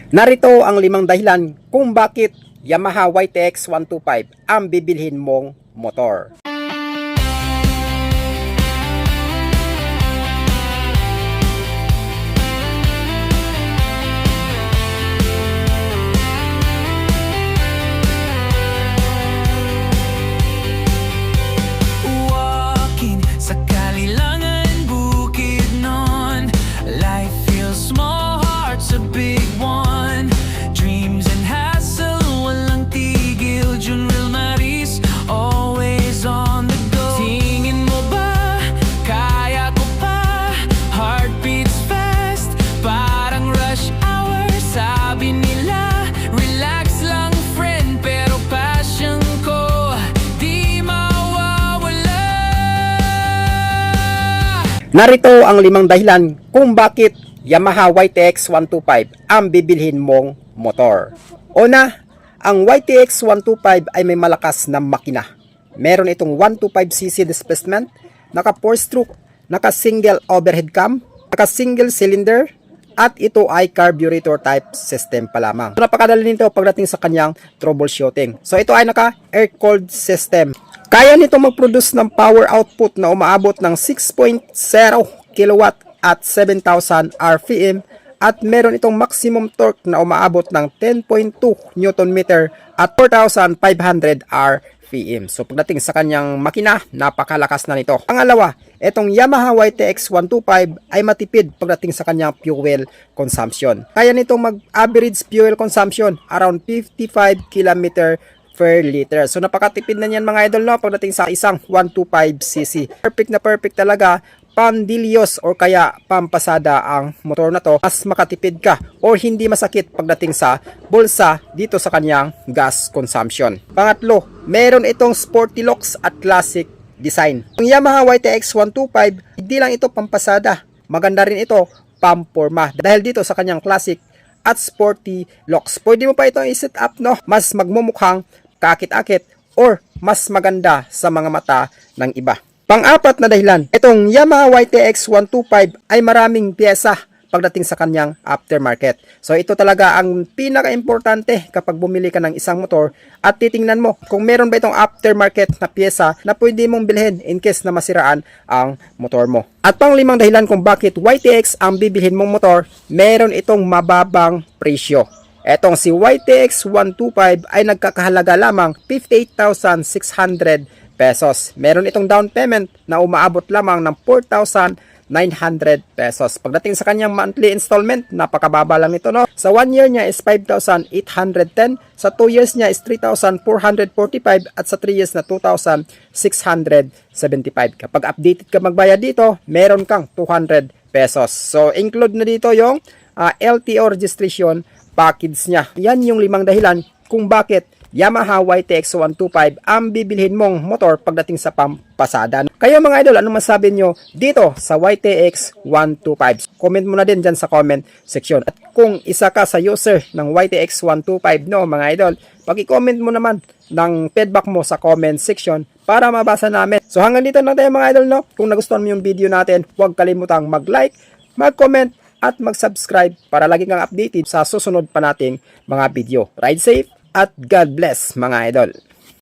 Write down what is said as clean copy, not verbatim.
Narito ang 5 dahilan kung bakit Yamaha YTX 125 ang bibilhin mong motor. Narito ang 5 dahilan kung bakit Yamaha YTX 125 ang bibilhin mong motor. Una, ang YTX 125 ay may malakas na makina. Meron itong 125cc displacement, naka 4-stroke, naka single overhead cam, naka single cylinder, at ito ay carburetor type system pa lamang. So, napakadali nito pagdating sa kanyang troubleshooting. So ito ay naka air-cooled system. Kaya nito mag-produce ng power output na umaabot ng 6.0 kW at 7,000 RPM at meron itong maximum torque na umaabot ng 10.2 Nm at 4,500 RPM. So pagdating sa kanyang makina, napakalakas na nito. Pangalawa, itong Yamaha YTX 125 ay matipid pagdating sa kanyang fuel consumption. Kaya nitong mag-average fuel consumption around 55 km per liter. So napakatipid na niyan mga idol, no, pagdating sa isang 125cc. Perfect na perfect talaga, pandilyos or kaya pampasada ang motor na to. Mas makatipid ka or hindi masakit pagdating sa bulsa dito sa kanyang gas consumption. Pangatlo, meron itong sporty looks at classic design. Ang Yamaha YTX 125, hindi lang ito pampasada, maganda rin ito pamporma dahil dito sa kanyang classic at sporty looks. Pwede mo pa itong i-set up, no, mas magmumukhang kakit-akit or mas maganda sa mga mata ng iba. Pang-apat na dahilan, itong Yamaha YTX 125 ay maraming piyesa pagdating sa kanyang aftermarket. So ito talaga ang pinaka-importante kapag bumili ka ng isang motor at titingnan mo kung meron ba itong aftermarket na piyesa na pwede mong bilhin in case na masiraan ang motor mo. At pang-5 dahilan kung bakit YTX ang bibilhin mong motor, meron itong mababang presyo. Etong si YTX 125 ay nagkakahalaga lamang 58,600 pesos. Meron itong down payment na umaabot lamang ng 4,900 pesos. Pagdating sa kanyang monthly installment, napakababa lang ito, no? Sa 1 year niya is 5,810, sa 2 years niya is 3,445 at sa 3 years na 2,675. Kapag updated ka magbayad dito, meron kang 200 pesos. So include na dito yung LTO registration package niya. Yan yung 5 dahilan kung bakit Yamaha YTX 125 ang bibilhin mong motor pagdating sa pampasada. Kayo mga idol, ano masabi nyo dito sa YTX 125? Comment mo na din dyan sa comment section. At kung isa ka sa user ng YTX 125, no mga idol, pag-i-comment mo naman ng feedback mo sa comment section para mabasa namin. So hanggang dito na tayo mga idol, no? Kung nagustuhan mo yung video natin, huwag kalimutang mag-like, mag-comment, at mag-subscribe para lagi kang updated sa susunod pa nating mga video. Ride safe at God bless mga idol!